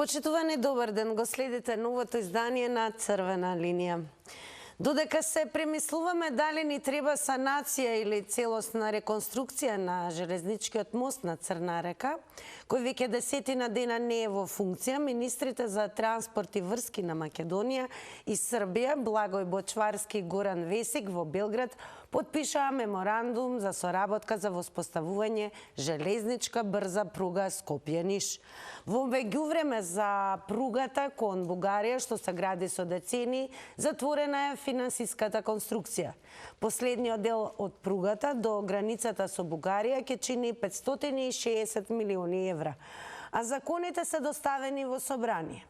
Почитувани, добар ден, го следите новото издание на Црвена линија. Додека се премислуваме дали ни треба санација или целосна реконструкција на железничкиот мост на Црна река, кој веќе десетина дена не е во функција, министрите за транспорт и врски на Македонија и Србија, Благој Бочварски и Горан Весик во Белград, потпишаа меморандум за соработка за воспоставување железничка брза пруга Скопје-Ниш. Во меѓувреме за пругата кон Бугарија, што се гради со децени, затворена е финансиската конструкција. Последниот дел од пругата до границата со Бугарија ќе чини 560 милиони евра, а законите се доставени во собрание.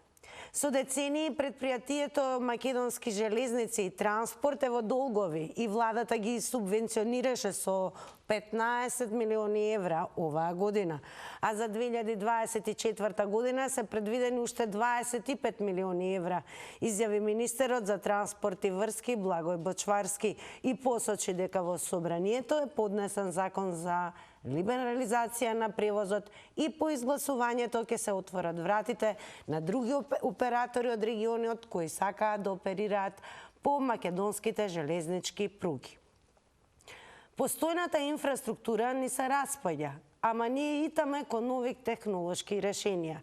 Со децении предпријатието Македонски железници и транспорт е во долгови и владата ги субвенционираше со 15 милиони евра оваа година, а за 2024 година се предвидени уште 25 милиони евра, изјави министерот за транспорт и врски Благој Бочварски и посочи дека во собранието е поднесен закон за либерализација на превозот и по изгласувањето ќе се отворат вратите на други оператори од регионот кои сакаат да оперираат по македонските железнички пруги. Постојната инфраструктура ни се распаѓа, ама ние итаме кон нови технолошки решенија.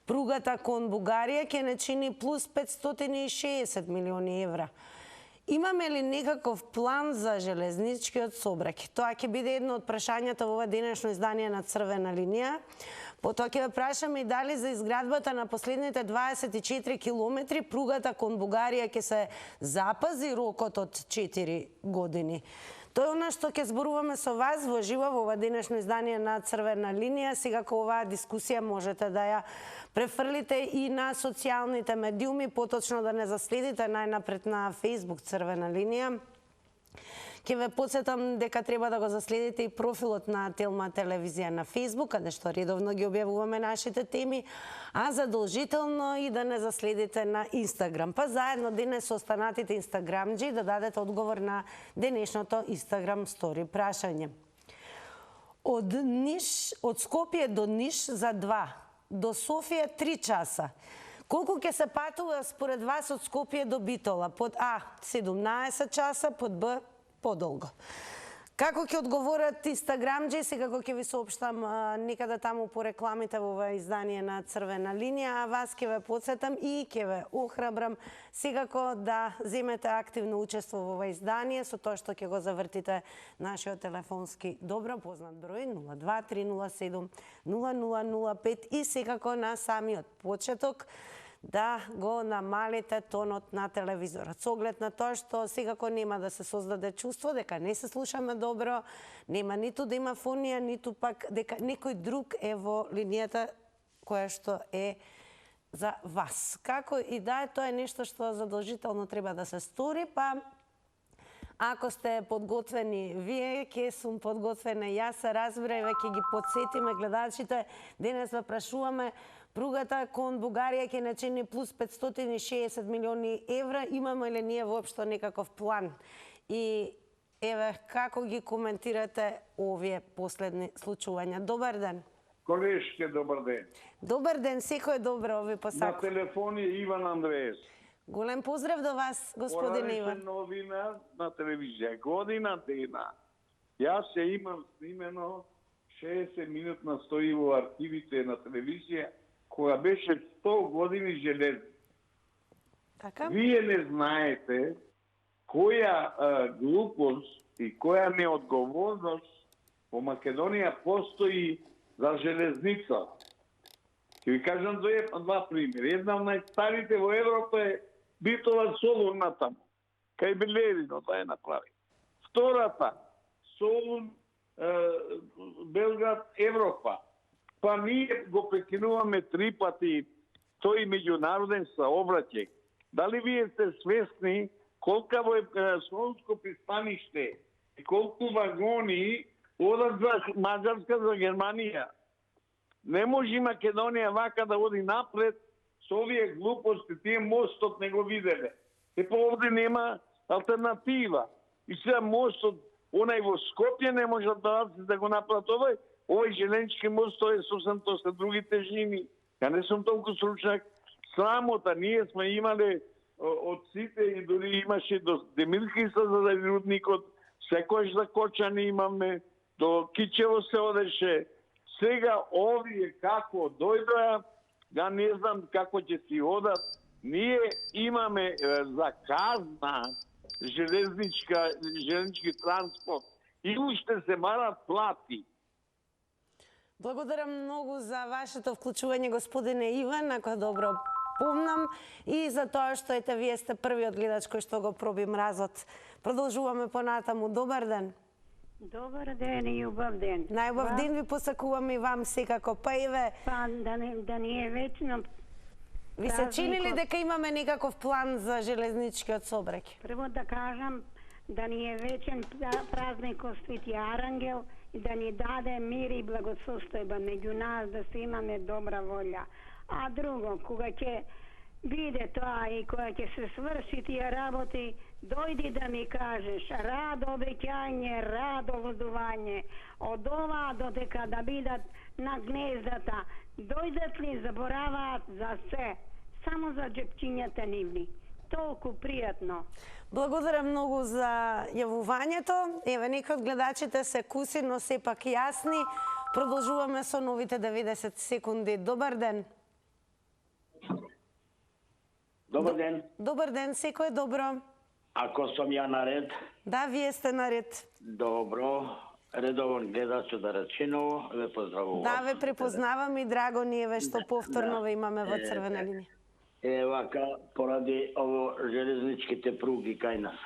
Пругата кон Бугарија ќе не чини плюс 560 милиони евра. Имаме ли некаков план за железничкиот сообраќај? Тоа ќе биде едно од прашањата во ова денешно издание на Црвена линија. Потоа ќе ве прашаме и дали за изградбата на последните 24 километри пругата кон Бугарија ќе се запази рокот од 4 години. Тоа е она што ќе зборуваме со вас во живо во ова денешно издание на Црвена линија. Секако оваа дискусија можете да ја префрлите и на социјалните медиуми, поточно да не заследите најнапред на Facebook Црвена линија. Ќе ве потсетам дека треба да го заследите и профилот на Телма телевизија на Facebook, каде што редовно ги објавуваме нашите теми, а задолжително и да не заследите на Инстаграм. Па заедно денес со останатите инстаграмџи да дадете одговор на денешното Инстаграм стори прашање. Од Скопје до Ниш за 2, до Софија 3 часа. Колку ќе се патува според вас од Скопје до Битола? Под А 17 часа, под Б подолго. Како ќе одговорат инстаграмџи, секако ќе ви соопштам некаде таму по рекламите во ова издание на Црвена линија, а вас ќе ве потсетам и ќе ве охрабрам секако да земете активно учество во ова издание со тоа што ќе го завртите нашиот телефонски добро познат број 02307 0005 и секако на самиот почеток да го намалите тонот на телевизорот. Со оглед на тоа што секако нема да се создаде чувство дека не се слушаме добро, нема ниту да има фонија, ниту пак дека некој друг е во линијата која што е за вас. Како и да е, тоа е нешто што задолжително треба да се стори, па ако сте подготвени вие, ќе сум подготвена јас, се разбира и ќе ги подсетиме гледачите. Денес ве прашуваме пругата кон Бугарија ќе не чини плюс 560 милиони евра. Имаме ли ние воопшто некаков план? И еве, како ги коментирате овие последни случувања? Добар ден. Колешке, добар ден. Добар ден, секој добро ви посакувам. На телефон е Иван Андреев. Голем поздрав до вас, господин Иван. Порадише новина на телевизија. Година дена. Јас се имам снимено 60 минутна стои во архивите на телевизија, која беше 100 години железни. Така? Вие не знаете која глупост и која неодговорност во Македонија постои за железница. Ќе ви кажам два примери. Една од најстарите во Европа е Битола Солун натаму. Кај Белерино тоа е направи. Втората Солун Белград Европа. Па ние го прекинуваме 3 пати тој меѓународен саобраќај. Дали вие сте свесни колкаво е Солунско пристаниште и колку вагони одат за Маđarска, за Германија? Не може Македонија вака да оди напред со овие глупости, тие мостот не го виделе. Епа овде нема алтернатива. И сега мостот, онај во Скопје не можат да го направат овој желенички мост, тоа е сосем, тоа се други тежини. Ја не сум толку стручнак. Срамота, ние сме имале од сите и дури имаше до Демиркиса за рудникот, секојаш за Кочани имаме, до Кичево се одеше. Сега овие како дојдоа, ја не знам како ќе си одат. Ние имаме за казна железнички транспорт и уште се марат плати. Благодарам многу за вашето вклучување, господине Иван, ако добро помнам, и за тоа што ете вие сте првиот гледач кој што го проби мразот. Продолжуваме понатаму. Добар ден. Добар ден и убав ден. Најубав ден ви посакуваме и вам секако. Па еве, Па да не е вечно. ви се чини ли дека имаме некаков план за железничкиот сообраќај? Прво да кажам да ни е вечен празникот Свети Арангел и да ни даде мир и благосостојба меѓу нас, да се имаме добра волја. А друго, кога ќе биде тоа и кога ќе се сврши тие работи, дојди да ми кажеш рад обеќање, рад овладување, од ова додека да бидат на гнездата, дојдат ли забораваат за се, само за џепчињата нивни. Толку пријатно. Благодарам многу за јавувањето. Еве, некои од гледачите се куси, но сепак јасни. Продолжуваме со новите 90 секунди. Добар ден. Добар ден. Добар ден, секој е добро. Ако сум ја наред, Да, вие сте наред. добро. Редовен гледач од Рачиново, ве поздравувам. Да, ве препознавам и драго ни е што повторно ве имаме во црвена линија. Вака, поради ово железничките пруги кај нас.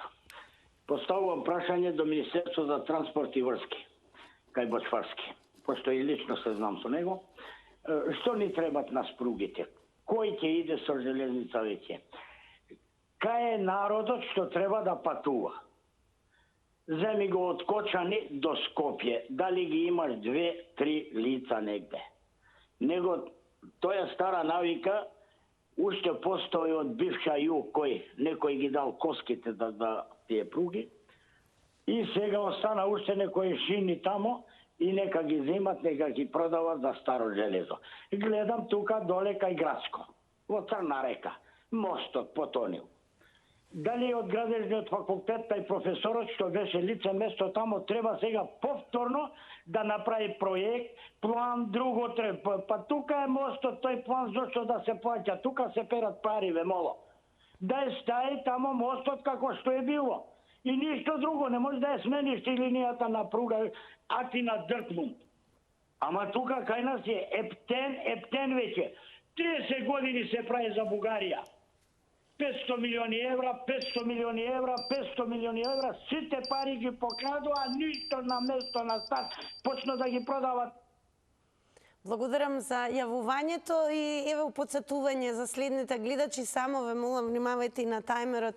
Поставувам прашање до Министерство за транспорт и врски, кај Бочварски, пошто и лично се знам со него. Што ни требат нас пругите? Кој ќе иде со железница веќе? Кај е народот што треба да патува? Земи го од Кочани до Скопје. Дали ги имаш 2-3 лица негде? Него, тоа е стара навика, уште постои од бивша југ, кој некој ги дал коските да тие пруги. И сега остана уште некои шини тамо и нека ги земат, нека ги продават за старо железо. Гледам тука доле кај Градско, во Црна река, мостот потонил. Дали од градежниот факултет тај професорот што беше лице место тамо треба сега повторно да направи проект, план, друго треба. Па тука е мостот, тој план зошто да се плаќа, тука се перат пари, ве моло. Да е стаи тамо мостот како што е било. И ништо друго, не може да е смениш ти линијата на пруга Атина Дъртмунд. Ама тука кај нас е ептен веќе. 30 години се прави за Бугарија. 500 милиони евра, 500 милиони евра, 500 милиони евра, сите пари ги покрадува, ништо на место на старт, почна да ги продават. Благодарам за јавувањето и еве подсетување за следните гледачи. Само ве молам, внимавајте и на тајмерот.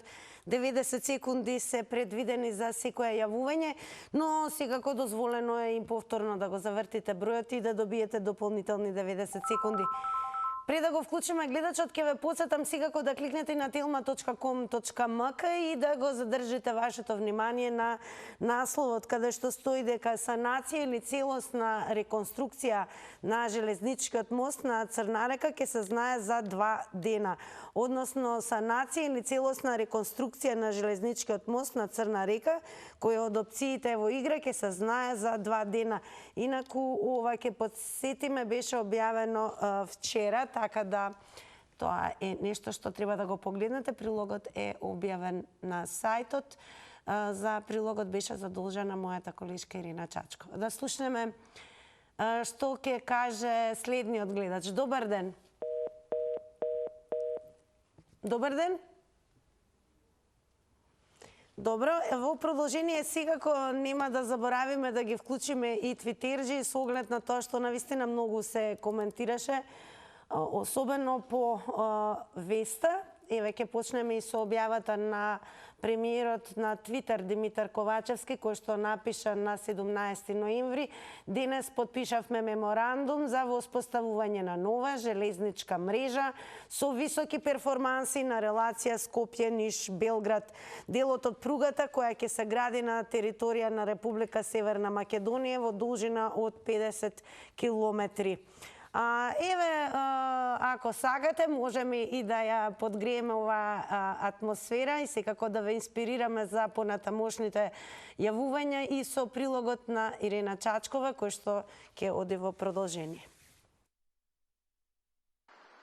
90 секунди се предвидени за секое јавување, но секако дозволено е и повторно да го завртите бројот и да добиете дополнителни 90 секунди. Пред да го вклучиме гледачот, ќе ве подсетам секако да кликнете на telma.com.mk и да го задржите вашето внимание на насловот каде што стои дека санација или целосна реконструкција на железничкиот мост на Црна река ќе се знае за 2 дена. Односно санација или целосна реконструкција на железничкиот мост на Црна река, кој од опциите во игра ќе се знае за 2 дена. Инаку ова ќе подсетиме беше објавено вчера, така да тоа е нешто што треба да го погледнете. Прилогот е објавен на сајтот. За прилогот беше задолжена мојата колешка Ирина Чачко. Да слушнеме што ќе каже следниот гледач. Добар ден. Добар ден. Добро, во продолжение секако нема да заборавиме да ги вклучиме и твитерџи со оглед на тоа што навистина многу се коментираше, особено по веста. Еве ќе почнеме и со објавата на премиерот на Твитер Димитар Ковачевски, кој што напиша на 17 ноември: денес подпишавме меморандум за воспоставување на нова железничка мрежа со високи перформанси на релација Скопје-Ниш-Белград. Делот од пругата која ќе се гради на територија на Република Северна Македонија во должина од 50 километри. Еве, ако сакате, можеме и да ја подгрееме оваа атмосфера и секако да ве инспирираме за понатамошните јавувања и со прилогот на Ирена Чачкова, кој што ќе оди во продолжение.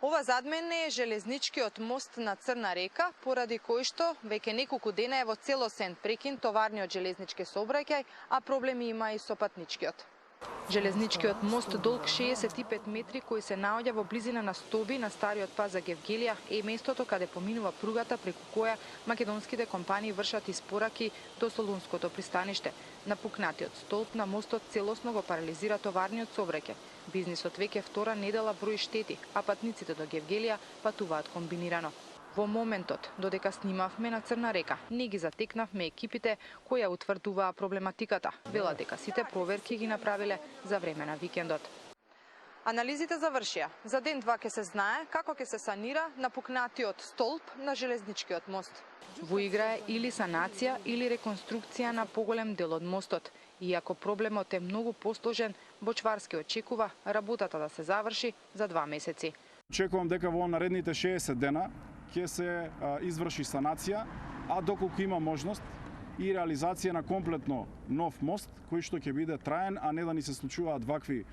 Ова зад мене е железничкиот мост на Црна река, поради кој што веќе неколку дена е во целосен прекин товарниот железнички сообраќај, а проблеми има и со патничкиот. Железничкиот мост долг 65 метри, кој се наоѓа во близина на столби на стариот пазар Гевгелија, е местото каде поминува пругата преку која македонските компании вршат испораки до Солунското пристаниште. Напукнатиот столб на мостот целосно го парализира товарниот сообраќај. Бизнисот веќе втора недела брои штети, а патниците до Гевгелија патуваат комбинирано. Во моментот, додека снимавме на Црна река, не ги затекнавме екипите кои ја утврдуваа проблематиката. Велат дека сите проверки ги направиле за време на викендот. Анализите завршија. За ден-два ќе се знае како ќе се санира напукнатиот столб на железничкиот мост. Во игра е или санација или реконструкција на поголем дел од мостот. Иако проблемот е многу посложен, Бочварски очекува работата да се заврши за 2 месеци. Очекувам дека во наредните 60 дена ќе се изврши санација, а доколку има можност и реализација на комплетно нов мост, кој што ќе биде траен, а не да ни се случуваат вакви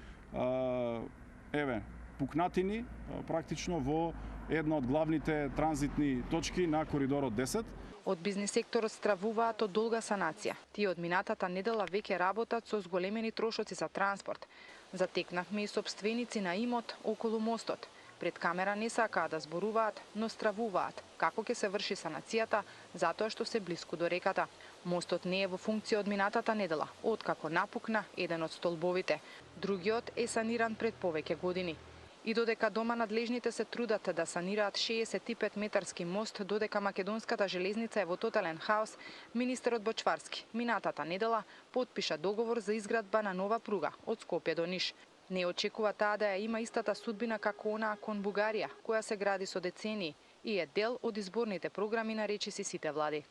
пукнатини практично во една од главните транзитни точки на коридорот 10. Од бизнис секторот стравуваат од долга санација. Тие од минатата недела веќе работат со зголемени трошоци за транспорт. Затекнавме и сопственици на имот околу мостот. Пред камера не сакаат да зборуваат, но стравуваат како ќе се врши санацијата, затоа што се блиску до реката. Мостот не е во функција од минатата недела, откако напукна еден од столбовите. Другиот е саниран пред повеќе години. И додека дома надлежните се трудат да санираат 65-метарски мост, додека македонската железница е во тотален хаос, министерот Бочварски минатата недела потпиша договор за изградба на нова пруга од Скопје до Ниш. Не очекува таа да ја има истата судбина како онаа кон Бугарија, која се гради со децении и е дел од изборните програми на речиси сите влади.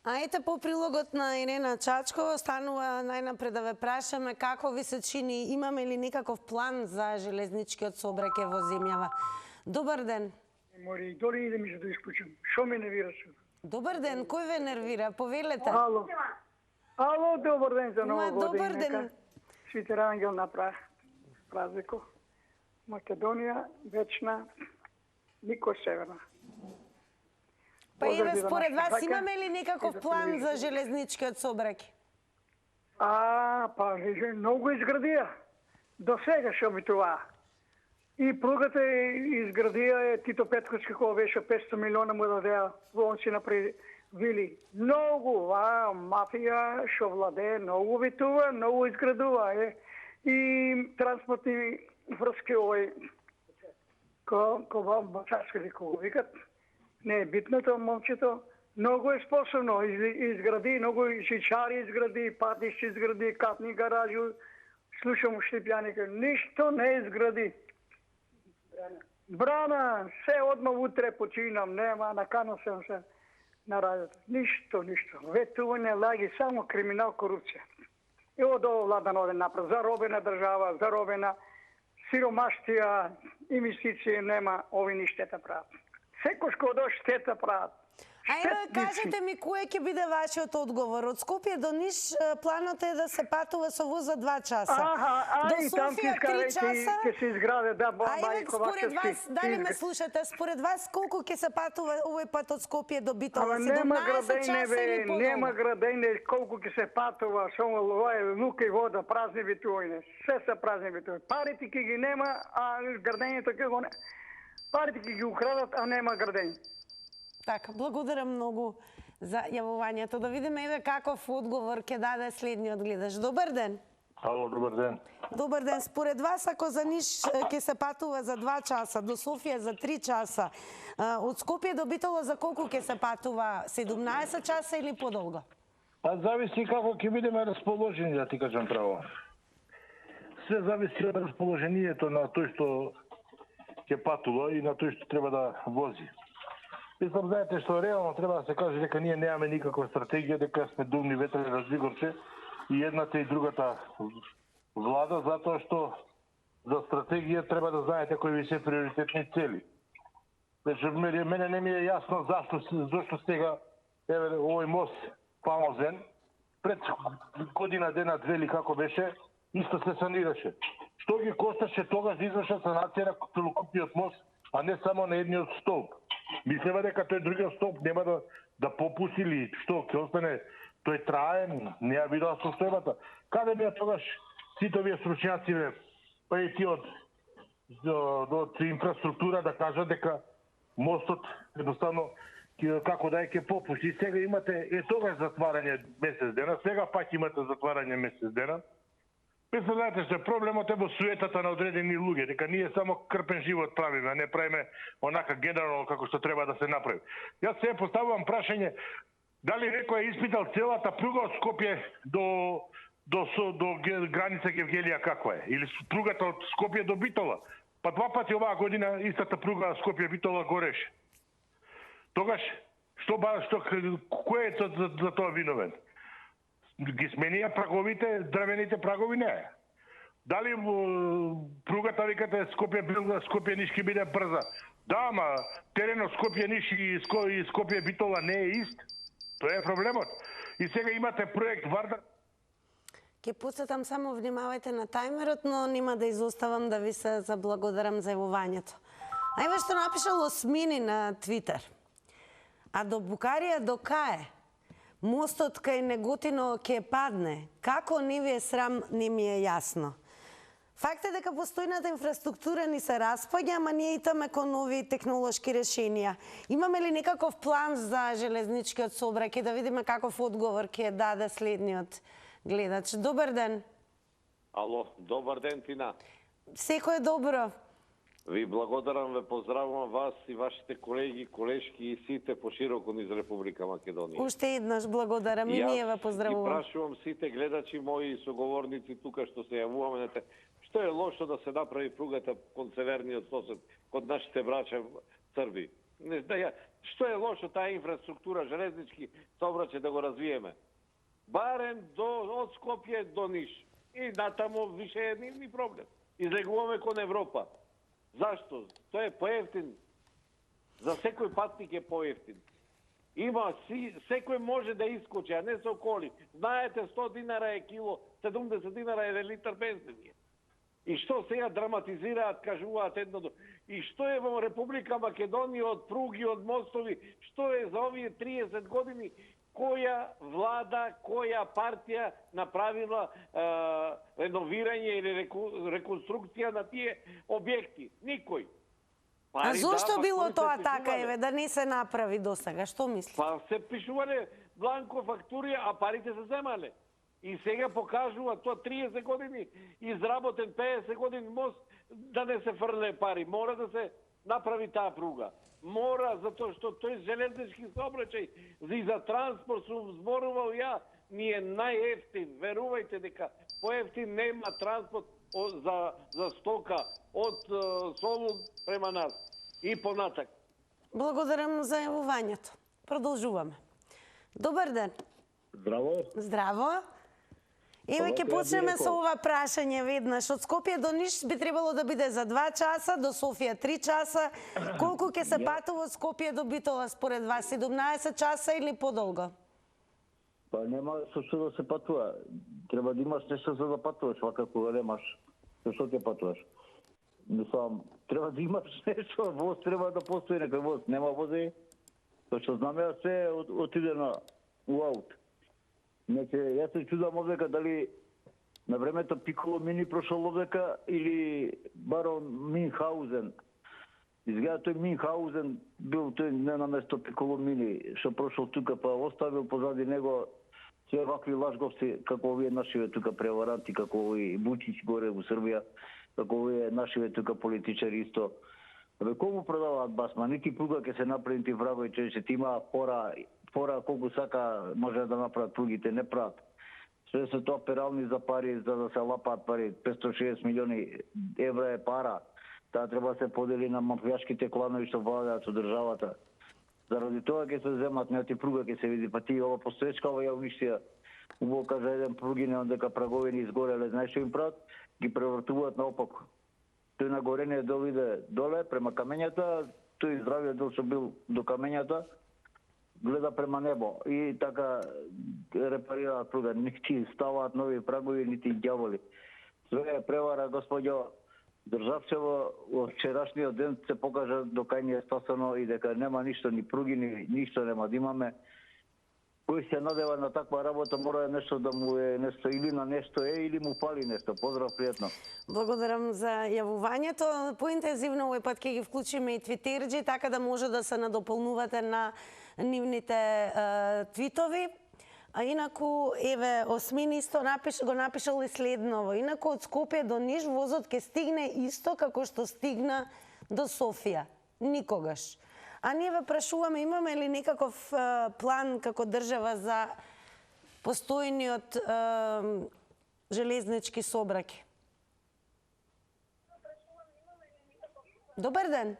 А ете по прилогот на Ирена Чачкова станува најнапред да ве прашаме како ви се чини, имаме ли некаков план за железничкиот сообраќај во земјава? Добар ден. Мори, дори да ми се да исклучам. Шо ме нервираше? Добар ден, кој ве нервира? Повелете. Ало. Ало, добар ден за нова година. Добар ден. Свети ангел на празнико. Македонија вечна, никој северна. Па еве, според вас имаме ли некаков план за железничкиот сообраќај? Па многу изградија. До сега што би това. И пругата изградија Тито Петковски, кој беше 500 милиона му дадеа, он си направи вили. Многу, мафија што владее, многу витува, многу изградува. И транспортни врски овој, кој Бочарски кој викат, не е битното момчето, многу е способно, изгради, многу шичари изгради, патиши изгради, катни гаражи, слушам Штипјаника, ништо не изгради. Брана, се одма утре починам, нема, наканал съм се на радиото. Ништо. Ветување, лаги, само криминал, корупција. И од ово влада на оден напред. Заробена држава, заробена сиромаштија, инвестиции нема, ови ни штета прават. Секој што до штета прават. А еве, кажете ми, кој ќе биде вашиот одговор? Од Скопје до Ниш планот е да се патува со воз за 2 часа. До Софија 3 часа. Ќе се изграде, да, А еве, според вас, дали ме слушате, според вас колку ќе се патува овој пат од Скопје до Битола? 17 часа или подолго? Нема градење колку ќе се патува, само лука и вода, празни битување. Се се празни битување. Парите ќе ги нема, а градењето ќе го не. Парите ќе ги украдат, а нема градење. Така, благодарам многу за јавувањето. Да видиме еве каков одговор ќе даде следниот гледач. Добар ден. Ало, добар ден. Добар ден. Според вас, ако за Ниш ќе се патува за 2 часа, до Софија за 3 часа, од Скопје до Битола за колку ќе се патува? 17 часа или подолго? Па зависи како ќе бидеме расположени, да ти кажам право. Се зависи од расположението на тој што ќе патува и на тој што треба да вози. Мислам, знаете што реално треба да се каже дека ние немаме никаква стратегија, дека сме думни ветрени развигорци и едната и другата влада затоа што за стратегија треба да знаете кои ви се приоритетни цели. Значи, мене не ми е јасно зашто сега овој мост фамозен пред година дена две или како беше, исто се санираше. Што ги кошташе тогаш да извршат санација на целокупниот мост, а не само на едниот столб? Мислеме дека тој другиот столб нема да попусти или што, ќе остане тој траен, не ја видела состојбата. Каде беа тогаш сите овие стручњаци, па и ти од инфраструктура да кажат дека мостот едноставно како да ќе попусти. Сега имате тогаш затварање месец дена, сега пак имате затварање месец дена. Представете се, проблемот е во суетата на одредени луѓе, дека ние само крпен живот правиме, а не правиме онака генерално како што треба да се направи. Јас се поставувам прашање, дали некој е испитал целата пруга од Скопје до граница Гевгелија каква е? Или пругата од Скопје до Битола? Па два пати оваа година истата пруга Скопје-Битола гореше. Тогаш, кој е за тоа виновен? Ги сменија праговите, дрвените прагови не. Дали пругата викате Скопје-Ниш ќе биде брза? Да, ама теренот Скопје-Ниш и Скопје-Битола не е ист. Тоа е проблемот. И сега имате проект Вардар. Ке подсетам само, внимавајте на тајмерот, но нема да изоставам да ви се заблагодарам за јавувањето. Ајме што напишало Смини на Твитер. А до Букарија до кај? Мостот кај Неготино ќе падне. Како ни ви е срам, не ми е јасно. Факт е дека постојната инфраструктура ни се распаѓа, ама ние итаме кон нови технолошки решенија. Имаме ли некаков план за железничкиот сообраќај, да видиме каков одговор ќе даде следниот гледач? Добар ден. Ало, добар ден, Тина. Секој е добро. Ви благодарам, ве поздравувам вас и вашите колеги, колешки и сите пошироко низ Република Македонија. Уште еднаш благодарам и ние ве поздравувам. И прашувам сите гледачи мои и соговорници тука што се јавуваме, што е лошо да се направи пругата кон северниот сосед, кон нашите браќа Срби? Што е лошо таа инфраструктура, железнички сообраќај да го развиеме? Барем од Скопје до Ниш. И натамо више ни проблем. Излегуваме кон Европа. Зашто? Тоа е поевтин. За секој патник е поевтин. Има, секој може да искочи, а не се околи. Знаете, 100 динара е кило, 70 динара е литар бензин. И што сега драматизираат, кажуваат едното. И што е во Република Македонија од пруги, од мостови, што е за овие 30 години, која влада, која партија направила реновирање или реконструкција на тие објекти? Никој. А зошто било тоа така, еве, да не се направи до сега? Што мислите? Па се пишувале бланко фактури, а парите се земале. И сега покажува тоа 30 години изработен 50 години мост да не се фрле пари. Мора да се направи таа пруга. Мора, затоа што тој железнички сообраќај и за транспорт сум зборувал ја, ни е најефтин. Верувајте дека поевтин нема транспорт за стока од Солун према нас и понатак. Благодарам за јавувањето. Продолжуваме. Добар ден. Здраво. Здраво. Еве ќе почнеме со ова прашање веднаш. Од Скопје до Ниш би требало да биде за 2 часа, до Софија 3 часа. Колку ќе се патува од Скопје до Битола според вас? 17 часа или подолго? Па нема со што да се патува. Треба да имаш нешто за да патуваш, вака кога немаш. Со што ќе патуваш? Мислам, треба да имаш нешто, воз треба да постои некој воз. Нема вози, тоа што знаме се отиде у аут. Нека, јас се чудам овдека дали на времето Пиколо Мини прошол овдека или барон Минхаузен. Изгледа тој Минхаузен бил тој не на место Пиколо Мини, што прошол тука, па оставил позади него се вакви лажговци, како овие нашиве тука преваранти, како овој Вучич горе во Србија, како овие нашиве тука политичари исто. Абе, кому продаваат басма? Нити пруга ќе се направи, нити врагој човече, ти има фора колку сака може да направат пругите, не прават. Све се тоа перални за пари, за да се лапаат пари. 560 милиони евра е пара. Таа треба да се подели на мафијашките кланови што владеат со државата. Заради тоа ќе се земат, не ти пруга ќе се види, па ти ова постоечка ова ја уништија. Убаво кажа еден пругине, дека праговини изгореле, знаеш што им прават? Ги превртуваат наопаку. Тој на горение дел иде доле, према камењата, тој здравиот дел што бил до камењата, гледа према небо и така репарираат пруга. Нити ставаат нови прагови, нити ѓаволи. Све е превара, господјо Државчево. Во вчерашниот ден се покажа до кај ни е стасано и дека нема ништо, ни пруги, ни ништо нема да имаме. Кој се надева на таква работа мора нешто да му е нешто или на нешто или му пали нешто. Поздрав, пријатно. Благодарам за јавувањето. Поинтензивно овој пат ќе ги вклучиме и твитерџи, така да може да се надополнувате на нивните твитови. А инаку, еве, Осмин исто го напишал и следново. Инаку од Скопје до Ниш возот ќе стигне исто како што стигна до Софија. Никогаш. А ние ве прашуваме, имаме ли некаков план како држава за постојниот железнички сообраќај? Добар ден.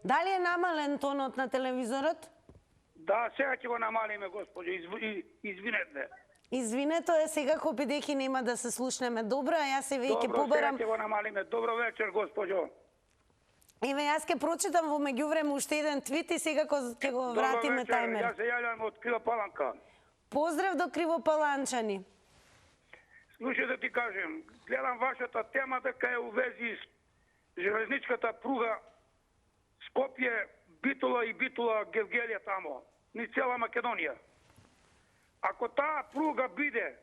Дали е намален тонот на телевизорот? Да, сега ќе го намалиме, господи, извинете. Извинето е сега, бидејќи нема да се слушнеме добро, а јас еве ќе побарам... Добро, сега ќе го намалиме. Добро вечер, господјо. Еве, јас ќе прочитам во меѓувреме уште еден твит и сега ќе го вратиме тајмер. Јас се јавljам од Кривопаланка. Поздрав до Кривопаланчани. Слушај да ти кажем, гледам вашата тема дека е у вези с железничката пруга Скопје, Битола и Битола Гевгелија тамо, ни цела Македонија. Ако таа пруга биде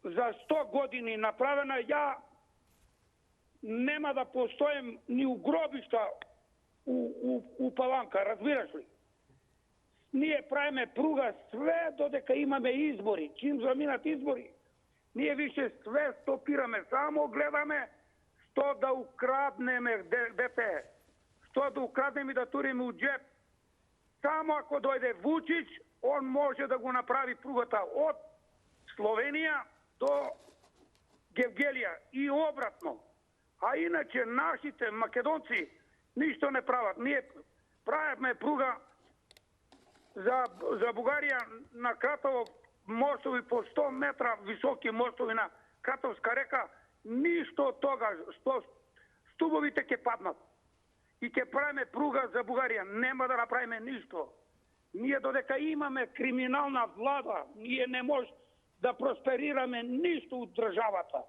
за 100 години направена, ја нема да постоем ни у гробишта у Паланка, разбираш ли? Ние правиме пруга све додека имаме избори. Чим заминат избори, ние више све стопираме, само гледаме што да украднеме ДП, што да украднеме и да туриме у джеп. Само ако дојде Вучич, он може да го направи пругата од Словенија до Гевгелија и обратно. А иначе нашите македонци ништо не прават. Ние правиме пруга за Бугарија на Кратово, мостови по 100 метра високи мостови на Кратовска река, ништо од тога, стубовите ќе паднат. И ќе правиме пруга за Бугарија, нема да направиме ништо. Ние додека имаме криминална влада, ние не може да просперираме ништо од државата.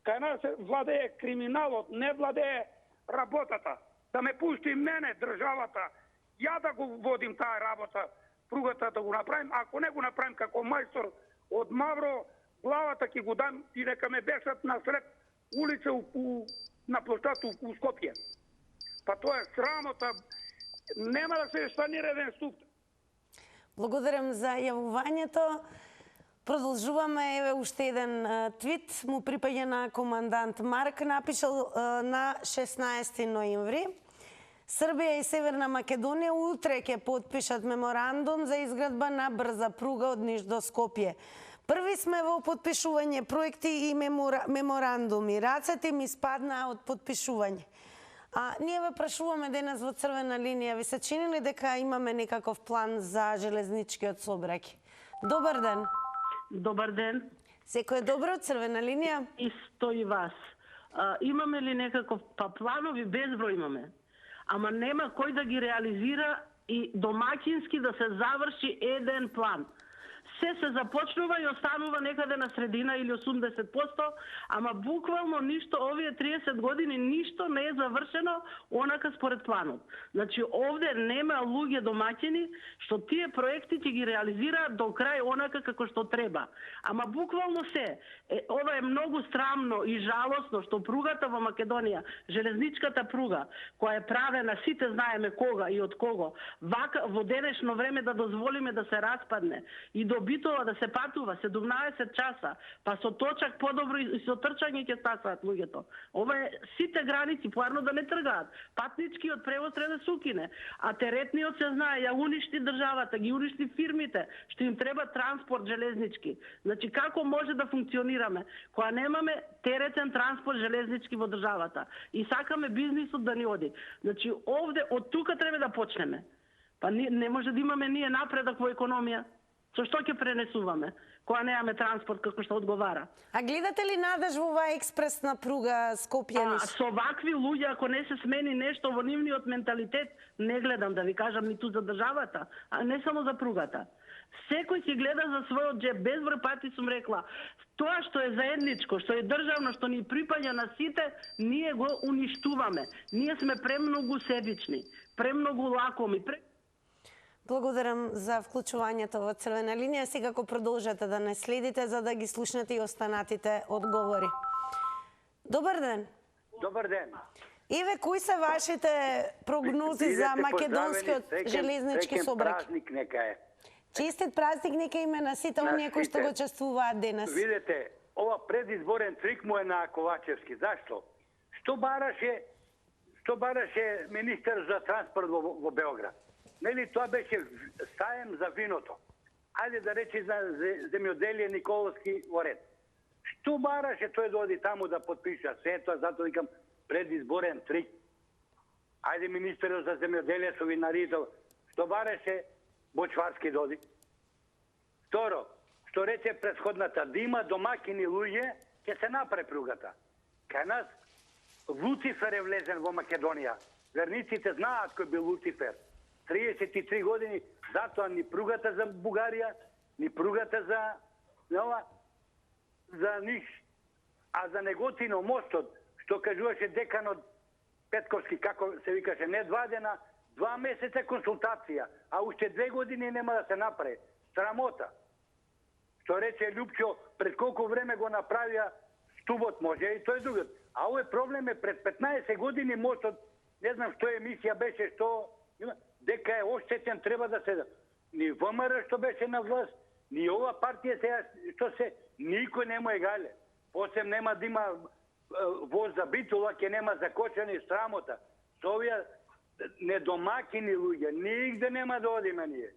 Кај нас владее криминалот, не владее работата. Да ме пусти мене државата, ја да го водим таа работа, пругата да го направим. Ако не го направим како мајстор од Мавро, главата ќе го дам и нека ме бесат насред улица на площад у Скопје. Па тоа е срамота. Нема да се станира еден ступ. Благодарам за јавувањето. Продолжуваме, еве уште еден твит, му припаѓа на командант Марк, напишал на 16 ноември. Србија и Северна Македонија утре ќе потпишат меморандум за изградба на брза пруга од Ниш до Скопје. Први сме во потпишување проекти и меморандуми. Рацете ми спаднаа од потпишување. А ние ве прашуваме денес во Црвена линија, ви се чини ли дека имаме некаков план за железничкиот сообраќај? Добар ден. Добар ден. Секој е добро од Црвена линија? Исто и вас. Имаме ли некаков планови? Безброј имаме. Ама нема кој да ги реализира и домаќински да се заврши еден план. Се започнува и останува некаде на средина или 80%, ама буквално ништо, овие 30 години ништо не е завршено онака според планот. Значи, овде нема луѓе домаќини што тие проекти ќе ги реализираат до крај онака како што треба. Ама буквално се. Ова е многу срамно и жалосно што пругата во Македонија, железничката пруга, која е правена, сите знаеме кога и од кого, вака во денешно време да дозволиме да се распадне и до Битола да се патува 17 часа, па со точак подобро и со трчање ќе стасаат луѓето. Ова е сите граници поарно да не тргаат. Патничкиот превоз треба да се укине, а теретниот се знае, ја уништи државата, ги уништи фирмите, што им треба транспорт железнички. Значи како може да функционираме кога немаме теретен транспорт железнички во државата и сакаме бизнисот да ни оди. Значи овде од тука треба да почнеме. Па не може да имаме ние напредок во економија. Со што ќе пренесуваме, кога немаме транспорт како што одговара? А гледате ли надеж во оваа експресна пруга Скопје-Ниш? Со вакви луѓе, ако не се смени нешто во нивниот менталитет, не гледам да ви кажам ниту за државата, а не само за пругата. Секој ќе гледа за својот джеб. Безброј пати сум рекла, тоа што е заедничко, што е државно, што ни припаѓа на сите, ние го уништуваме. Ние сме премногу себични, премногу лакоми. Благодарам за вклучувањето во Црвена линија. Секако продолжете да не следите за да ги слушнете и останатите одговори. Добар ден. Добар ден. Еве, кои се вашите прогнози за македонскиот железнички сообраќај? Празник нека е. Честит празник нека име на сите оние кои што го чествуваат денес. Видете, ова предизборен трик му е на Ковачевски. Зашто? Што бараше министер за транспорт во Белград? Нели тоа беше саем за виното. Ајде да речи за земјоделие Николовски во ред. Што бараше тој да оди таму да подпиша се тоа, затоа викам предизборен трик. Ајде министерот за земјоделие со винарито, што бараше Бочварски доди. Второ, што рече претходната, да има домакини луѓе, ќе се направи пругата. Кај нас Луцифер е влезен во Македонија. Верниците знаат кој бил Луцифер. 33 години, затоа ни пругата за Бугарија, ни пругата за Ниш, а за Неготино мостот, што кажуваше деканот Петковски, како се викаше, не 2 дена, 2 месеца консултација, а уште 2 години нема да се направи. Срамота. Што рече Лјупчо, пред колку време го направија стубот може и тој другот. А овој проблем е пред 15 години мостот, не знам што емисија беше, што дека е оштетен, треба да се... Ни ВМРО што беше на власт, ни ова партија сега, што се... Никој не му е гале. Посеб нема да има воз за битула, ке нема закочани срамота. Со овие недомакини луѓе, нигде нема да одиме ние.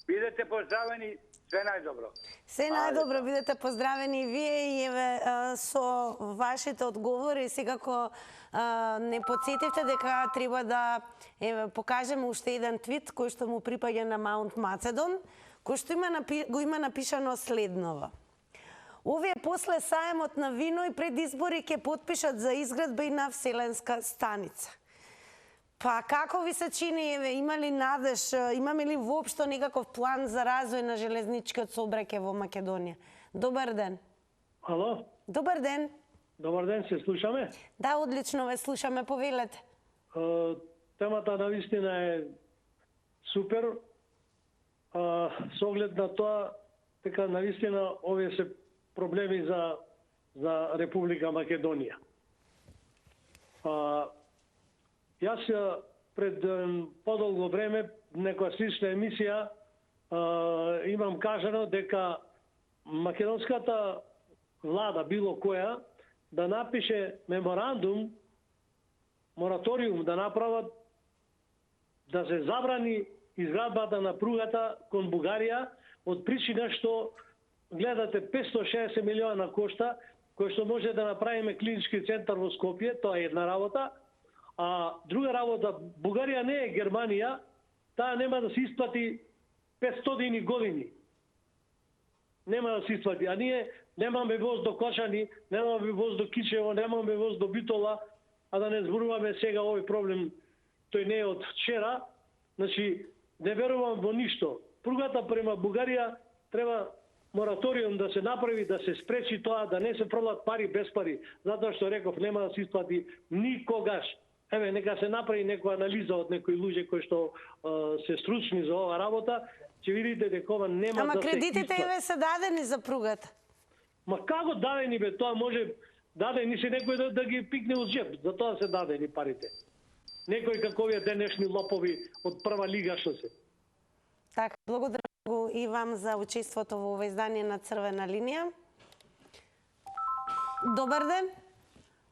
Бидете поздравени, све најдобро. Се најдобро, бидете поздравени и вие и еве со вашите одговори секако не подсетивте дека треба да покажеме уште еден твит кој што му припаѓа на Маунт Мацедон, кој што го има напишано следново. Овие после саемот на вино и пред избори ќе потпишат за изградба и на вселенска станица. Па како ви се чини, еве, има ли надеж, имаме ли воопшто некаков план за развој на железничкиот сообраќај во Македонија? Добар ден. Ало? Добар ден. Добар ден, се слушаме? Да, одлично ве слушаме, повелете. Темата навистина е супер. Со оглед на тоа, дека навистина овие се проблеми за Република Македонија. Јас пред подолго време, некоја слична емисија, имам кажано дека македонската влада, било која, да напише меморандум, мораториум да направат, да се забрани изградбата на пругата кон Бугарија, од причина што гледате 560 милиона кошта, кој што може да направиме клинички центар во Скопје, тоа е една работа. А друга работа, Бугарија не е Германија, таа нема да се исплати 500 години. Нема да се исплати. А ние немаме воз до Кошани, немаме воз до Кичево, немаме воз до Битола, а да не зборуваме сега овој проблем, тој не е од вчера. Значи, не верувам во ништо. Пругата према Бугарија треба мораториум да се направи, да се спречи тоа, да не се пролат пари без пари. Затоа што реков, нема да се исплати никогаш. Еве, нека се направи некоја анализа од некои луѓе кои што се стручни за ова работа, ќе видите дека ова нема да се исплати. Ама кредитите еве се дадени за пругата. Ма како дадени бе? Тоа може дадени се некој да ги пикне од джеб. За тоа се дадени парите. Некои како овие денешни лопови од прва лига што се. Така, благодарам го и вам за учеството во ова издание на Црвена линија. Добар ден.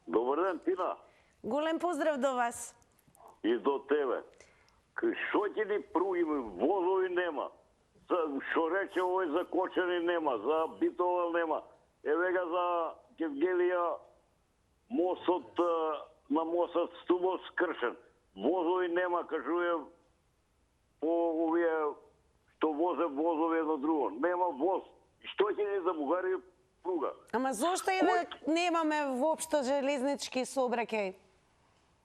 Добар ден, Тина. Голем поздрав до вас. И до тебе. Што ќе ни пруги, возови нема. Што рече овој за Кочани нема, за Битола нема. Еве га за Гевгелија мостот на мостот Стубов скршен. Возови нема, кажује по овие што возе возови едно друго. Нема воз. Што ќе ни за Бугарија пруга? Ама зошто немаме воопшто железнички сообраќај?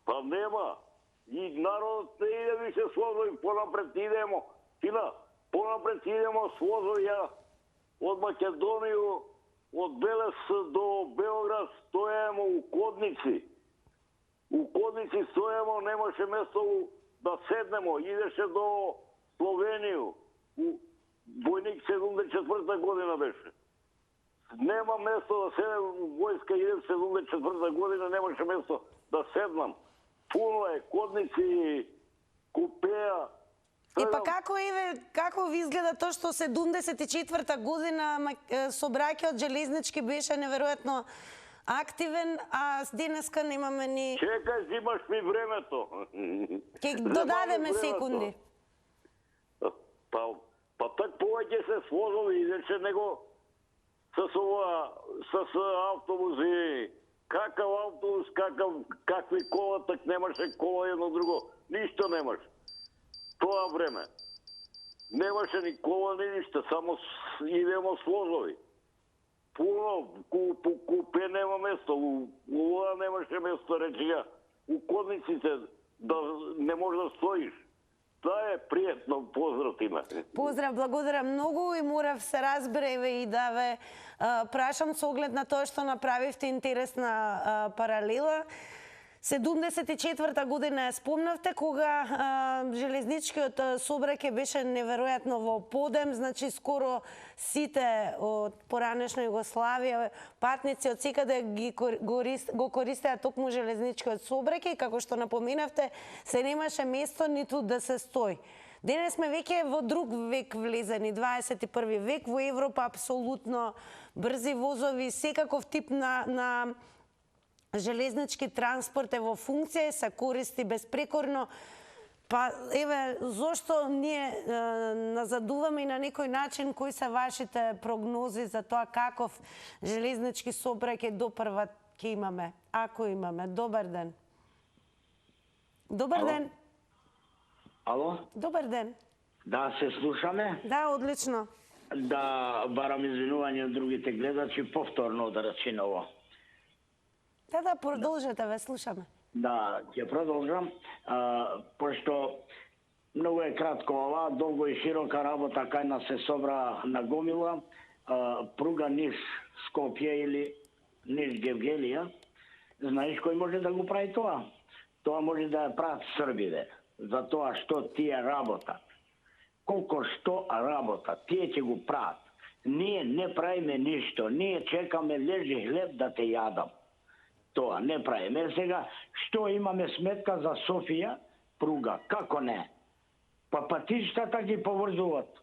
Па нема. И народот не иде више с возови, понапред идемо. Тина, понапред идемо с возови, од Македонија, од Белес до Белград стоеме у Кодници. У Кодници стоеме, немаше место да седнемо. Идеше до Словенију. Војник 74 година беше. Нема место да седем, војска идем 74 година, немаше место да седнам. Пуно е, Кодници, купеа. И па како ви изгледа тоа што 74 година сообраќајот железнички беше неверојатно активен, а денеска немаме ни... Чекај, зимаш ми времето. Ќе додадеме секунди. Па так повеќе се свозови, идеше него с автобуси. Какав автобус, какви кола, так немаше кола едно друго. Ништо немаше. Тоа време. Немаше ни кола, ни ништо, само идемо с возови. Пуно, купе нема место, у вода немаше место, речи ја. У Кодниците не може да стоиш. Тоа е пријатно, поздрав ти ме. Поздрав, благодарам многу и морав се разбереве и да ве прашам со оглед на тоа што направивте интересна паралела. 74 година ја спомнавте кога железничкиот сообраќај беше неверојатно во подем, значи скоро сите од поранешна Југославија патници од секаде го користеа токму железничкиот сообраќај, како што напоменавте, се немаше место ниту да се стои. Денес сме веќе во друг век влезени, 21 век, во Европа апсолутно брзи возови, секаков тип на железнички транспорт е во функција и се користи безпрекорно. Па, еве, зошто ние назадуваме и на некој начин кои се вашите прогнози за тоа каков железнички сообраќај допрва ќе имаме, ако имаме? Добар ден. Добар ден. Ало? Добар ден. Да, се слушаме? Да, одлично. Да, барам извинување од другите гледачи, повторно да речи ово. Да, продолжете, ве слушаме. Да, ќе продолжам, пошто многу е кратко ова, долго и широка работа кај нас се собра на гомила, пруга Ниш Скопје или Ниш Гевгелија. Знаеш кој може да го прави тоа? Тоа може да ја прават Србите, за тоа што тие работат. Колко што работат, тие ќе го прават. Ние не правиме ништо, ние чекаме лежи хлеб да те јадам. Тоа не правиме. Сега, што имаме сметка за Софија, пруга, како не? Па патиштата ги поврзуват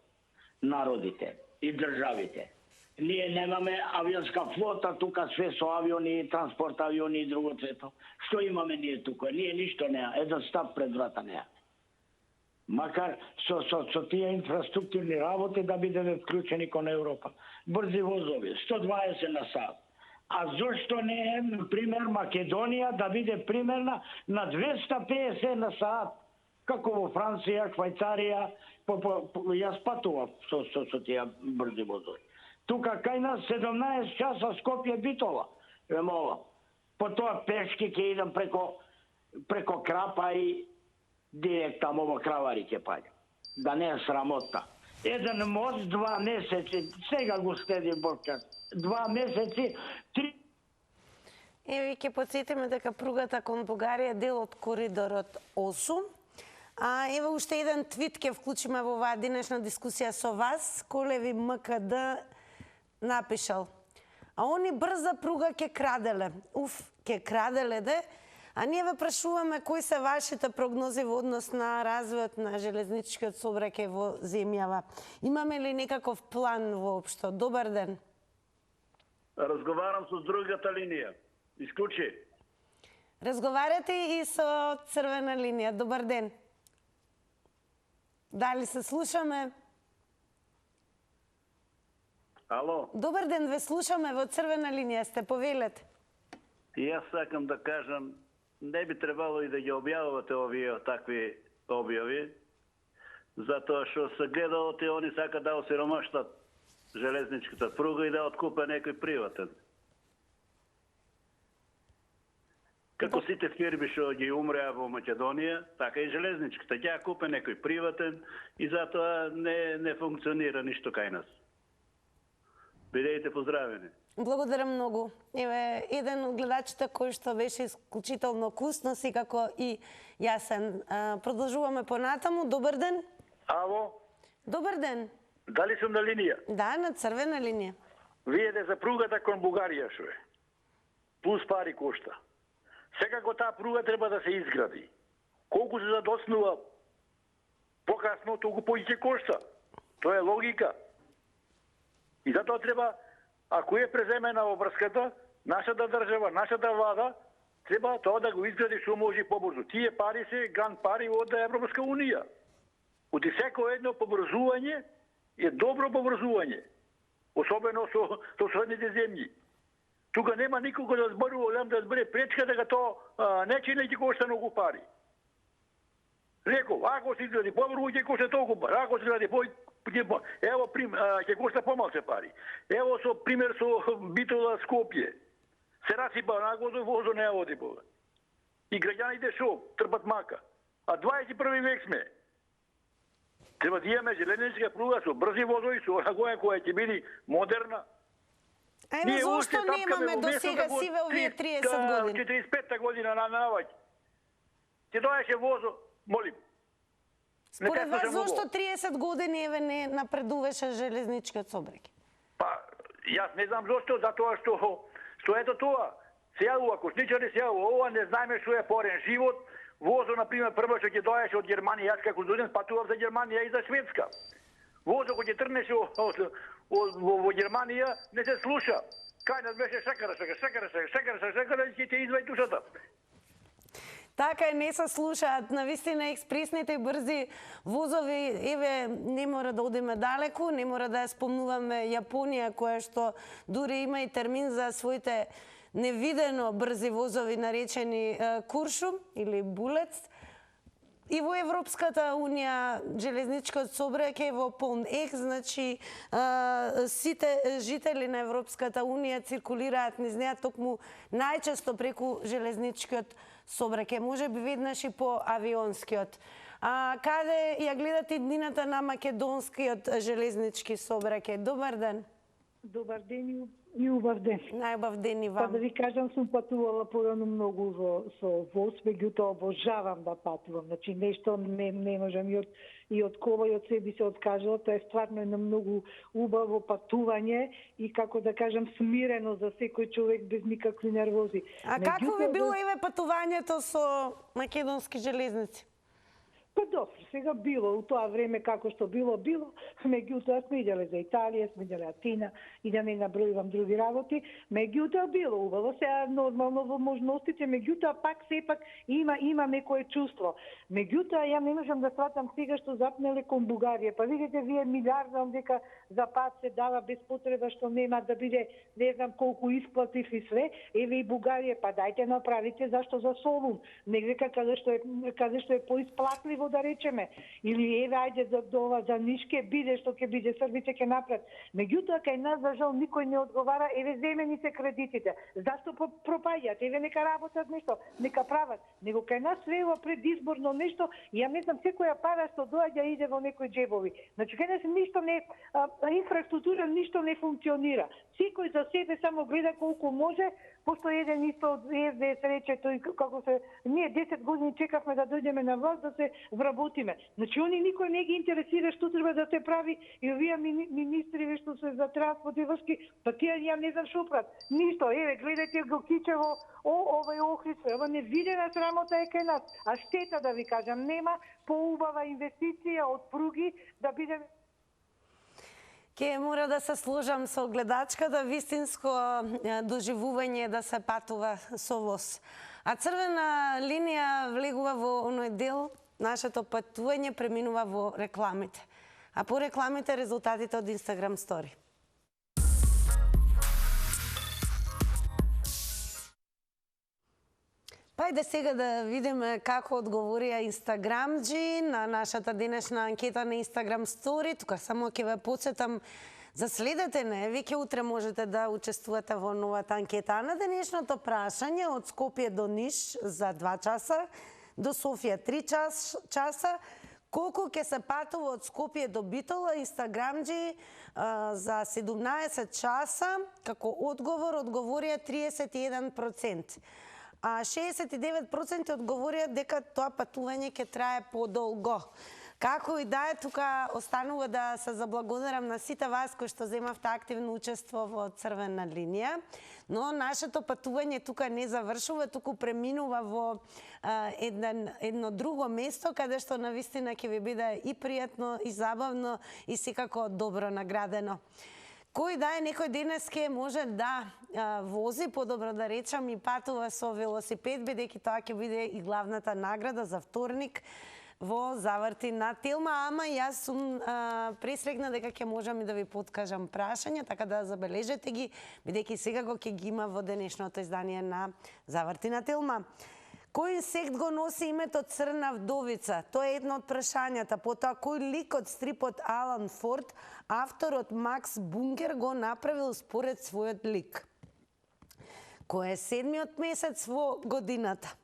народите и државите. Ние немаме авионска флота, тука све со авиони, транспорт авиони и друго цвето. Што имаме ние тука? Ние ништо неа, еден стап пред врата неа. Макар со тие инфраструктурни работи да бидеме вклучени кон Европа. Брзи возови, 120 на сат. А зошто не е, например, Македонија да биде примерна на 250 на сат? Како во Франција, Швајцарија, јас патував со тие брзи возови. Тука кај нас 17 часа Скопје Битола. Потоа пешки ќе идам преко Крапа и директ тамо во Кравари ќе паѓа. Да не е срамота. Еден мост, 2 месеци, сега го следи Борчар. 2 месеци, 3... Еве ќе потсетиме дека пругата кон Бугарија е дел од коридорот 8. А еве уште еден твит ќе вклучиме во оваа денешна дискусија со вас. Колеви МКД напишал: а они брза пруга ќе краделе. Уф, ќе краделе де. А ние ве прашуваме кои се вашите прогнози во однос на развојот на железничкиот сообраќај во земјава. Имаме ли некаков план воопшто? Добар ден. Разговарам со другата линија. Исклучи. Разговарате и со црвена линија. Добар ден. Дали се слушаме? Ало. Добар ден, ве слушаме, во црвена линија сте, повелете. И јас сакам да кажам, не би требало и да ги објавувате овие такви објави. затоа што се гледало те они сакаат да осиромаштат железничката пруга и да откупе некој приватен. Како сите фирми што ги умреа во Македонија, така и железничката ќе купе некој приватен и затоа не функционира ништо кај нас. Бидејте поздравени. Благодарам многу. Еве, еден од гледачите кој што беше исклучително кусно, секако и јасен. Продолжуваме понатаму. Добар ден. Ало? Добар ден. Дали сум на линија? Да, на црвена линија. Видете за пругата кон Бугарија што е. Плюс пари кошта. Секако таа пруга треба да се изгради. Колку се задоснува покасно, толку повеќе кошта. Тоа е логика. И затоа треба, ако е преземена обврската, нашата држава, нашата влада, треба тоа да го изгради што може побрзо. Тие пари се грант пари од Европска унија. Оти секо едно побрзување е добро побрзување. Особено со соседните земји. Тука нема никого да зборува, да збере пречка дека тоа нече не ќе кошта многу пари. Реков, ако се изгради побрзо ќе кошта толку пари, ако се изгради ево ќе кошта помалце пари. Ево со пример со Битола Скопје. Се расипа нагозо возо не оди бога. И граѓаните шо трпат мака. А 21 век сме. Треба да имаме железничка пруга со брзи возови, со нагоја која ќе биде модерна. Ајде, зошто немаме до сега сиве овие 30 години? 45-та година на наваѓа. Ќе доеше возо, молим. Според вас, зошто 30 години еве не напредуваше железничкиот сообраќај? Па, јас не знам зошто, затоа што ето тоа. Се јавува кошничари, се јавува ова, не знаеме што е порен живот. Возо, например, прво што ќе доеше од Германија, јас како студент патував за Германија и за Шведска. Возо кој ќе трнеше во Германија не се слуша. Кај нас беше шакара, и ќе извади душата. Така е, не се слушаат. Навистина експресните и брзи возови, еве, не мора да одиме далеку, не мора да ја спомнуваме Јапонија, која што дури има и термин за своите невидено брзи возови наречени куршум или булец. И во Европската унија железничкиот сообраќај во полн ек, значи сите жители на Европската унија циркулираат низ неа токму најчесто преку железничкиот сообраќај, може би веднаш и по авионскиот. Каде ја гледате иднината на македонскиот железнички сообраќај? Добар ден. Добар ден и убав ден. Најубав ден и вам. Па да ви кажам, сум патувала порано многу со воз, меѓутоа обожавам да патувам. Значи нешто не можам и од кола и од себе се откажала. Тоа е стварно едно многу убаво патување и како да кажам смирено за секој човек без никакви нервози. А какво ви било еве патувањето со македонски железници? Па добро, сега било, у тоа време како што било, меѓутоа сме иделе за Италија, сме иделе Атина и да не набројувам други работи, меѓутоа било убаво, сега нормално во можностите, меѓутоа пак сепак има некое чувство. Меѓутоа ја не можам да сватам сега што запнеле кон Бугарија, па видите вие милиардам дека за пат се дава без потреба што нема да биде не знам колку исплатив и све, еве и Бугарија, па дајте направите зашто за Солун, негде каде што е поисплатливо да речеме, или еве ајде за Нишке биде што ќе биде, Србите ќе направат. Меѓутоа кај нас за жал никој не одговара, еве земени се кредитите. Зашто пропаѓаат? Еве нека работат нешто, нека прават. Него кај нас свева предизборно нешто, ја не знам секоја пара што доаѓа иде во некои џебови. Значи кај нас ништо не инфраструктура ништо не функционира. Секој за себе само гледа колку може, пошто еден исто од СДС рече тој како се ние 10 години чекавме да дојдеме на власт да се вработиме. Значи они никој не ги интересира што треба да се прави и овие министри што се за транспорт и врски, па тие ја не знам што прават. Ништо, еве гледајте го Кичево, овој Охрид, ова невидена срамота е кај нас. А штета да ви кажам, нема поубава инвестиција од пруги да биде. Ке мора да се сложам со гледачката, вистинско доживување да се патува со воз. А црвена линија влегува во оној дел, нашето патување преминува во рекламите. А по рекламите резултатите од Instagram Story. Ајде сега да видиме како одговорија инстаграмџи на нашата денешна анкета на Инстаграм Стори. Тука само ќе ве подсетам, заследете не, веќе утре можете да учествувате во новата анкета. А на денешното прашање од Скопје до Ниш за 2 часа, до Софија 3 часа, колку ќе се патува од Скопје до Битола, инстаграмџи за 17 часа, како одговор одговорија 31%. А 69% одговорија дека тоа патување ќе трае подолго. Како и да е, тука останува да се заблагодарам на сите вас кои што земавте активно учество во Црвена линија, но нашето патување тука не завршува, туку преминува во едно друго место, каде што навистина ќе ви биде и пријатно, и забавно, и секако добро наградено. Кој да е некој денеске може да вози, подобро да речам, и патува со велосипед, бидејќи тоа ќе биде и главната награда за вторник во Заврти на Телма, ама јас сум пресрекна дека ќе можам и да ви подкажам прашања, така да забележете ги, бидејќи секако ќе ги има во денешното издание на Заврти на Телма. Кој инсект го носи името Црна вдовица? Тоа е едно од прашањата. Потоа, кој лик од стрипот Алан Форд, авторот Макс Бункер, го направил според својот лик? Кој е 7-миот месец во годината?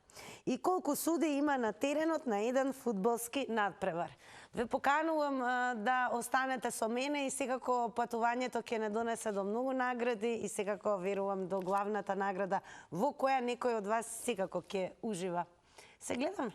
И колку суди има на теренот на еден фудбалски надпревар? Ве поканувам да останете со мене и секако патувањето ќе не донесе до многу награди и секако верувам до главната награда во која некој од вас секако ќе ужива. Се гледаме.